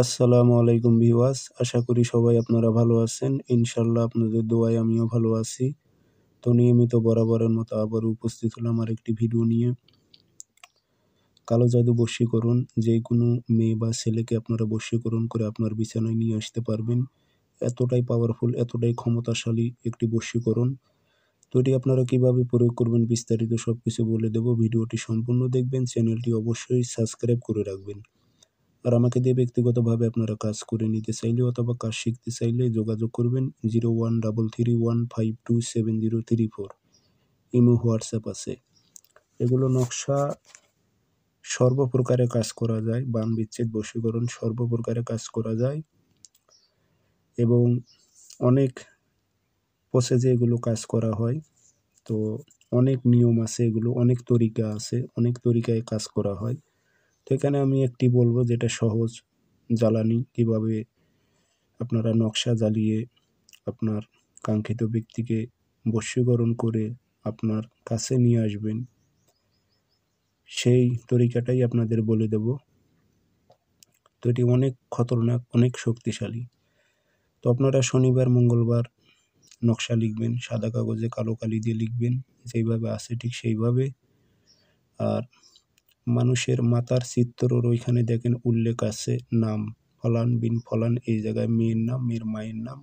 আসসালামু আলাইকুম ভিউয়ার্স, আশা করি সবাই আপনারা ভালো আছেন। ইনশাআল্লাহ আপনাদের দোয়ায় আমিও ভালো আছি। তো নিয়মিত বরাবরের মতো আবারও উপস্থিত হলাম আরেকটি ভিডিও নিয়ে। কালো জাদু বশীকরণ, যেকোনো মেয়ে বা ছেলেকে আপনারা বশীকরণ করে আপনার বিছানায় নিয়ে আসতে পারবেন। এতটাই পাওয়ারফুল, এতটাই ক্ষমতাশালী একটি বশীকরণ। তো এটি আপনারা কিভাবে প্রয়োগ করবেন বিস্তারিত সবকিছু বলে দেব। ভিডিওটি সম্পূর্ণ দেখবেন, চ্যানেলটি অবশ্যই সাবস্ক্রাইব করে রাখবেন। আর আমাকে দিয়ে ব্যক্তিগতভাবে আপনারা কাজ করে নিতে চাইলে অথবা কাজ শিখতে চাইলে যোগাযোগ করবেন 013315270034। ইমো, হোয়াটসঅ্যাপ আছে। এগুলো নকশা সর্বপ্রকারে কাজ করা যায়, বান বিচ্ছেদ বশীকরণ সর্বপ্রকারে কাজ করা যায় এবং অনেক প্রসেসে এগুলো কাজ করা হয়। তো অনেক নিয়ম আছে, এগুলো অনেক তরিকা আছে, অনেক তরিকায় কাজ করা হয়। তো এখানে আমি একটি বলবো যেটা সহজ জ্বালানি, কিভাবে আপনারা নকশা জ্বালিয়ে আপনার কাঙ্ক্ষিত ব্যক্তিকে বশীকরণ করে আপনার কাছে নিয়ে আসবেন, সেই তরিকাটাই আপনাদের বলে দেব। তো এটি অনেক খতরনাক, অনেক শক্তিশালী। তো আপনারা শনিবার মঙ্গলবার নকশা লিখবেন, সাদা কাগজে কালো কালি দিয়ে লিখবেন, যেইভাবে আছে ঠিক সেইভাবে। আর মানুষের মাতার চিত্রর ওইখানে দেখেন উল্লেখ আছে নাম, ফলান বিন ফলান, এই জায়গায় মেয়ের নাম, মেয়ের মায়ের নাম,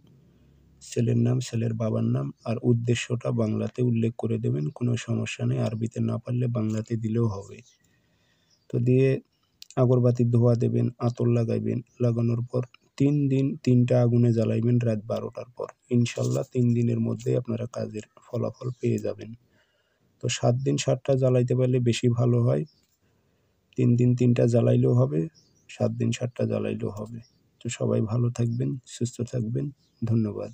ছেলের নাম, ছেলের বাবার নাম, আর উদ্দেশ্যটা বাংলাতে উল্লেখ করে দেবেন, কোনো সমস্যা নেই। আরবিতে না পারলে বাংলাতে দিলেও হবে। তো দিয়ে আগরবাতির ধোঁয়া দেবেন, আতর লাগাইবেন, লাগানোর পর 3 দিন 3টা আগুনে জ্বালাইবেন রাত 12টার পর। ইনশাল্লাহ 3 দিনের মধ্যে আপনারা কাজের ফলাফল পেয়ে যাবেন। তো 7 দিন 7টা জ্বালাইতে পারলে বেশি ভালো হয়। 3 দিন 3টা জ্বালাইলেও হবে, 7 দিন 7টা জ্বালাইলেও হবে। তো সবাই ভালো থাকবেন, সুস্থ থাকবেন। ধন্যবাদ।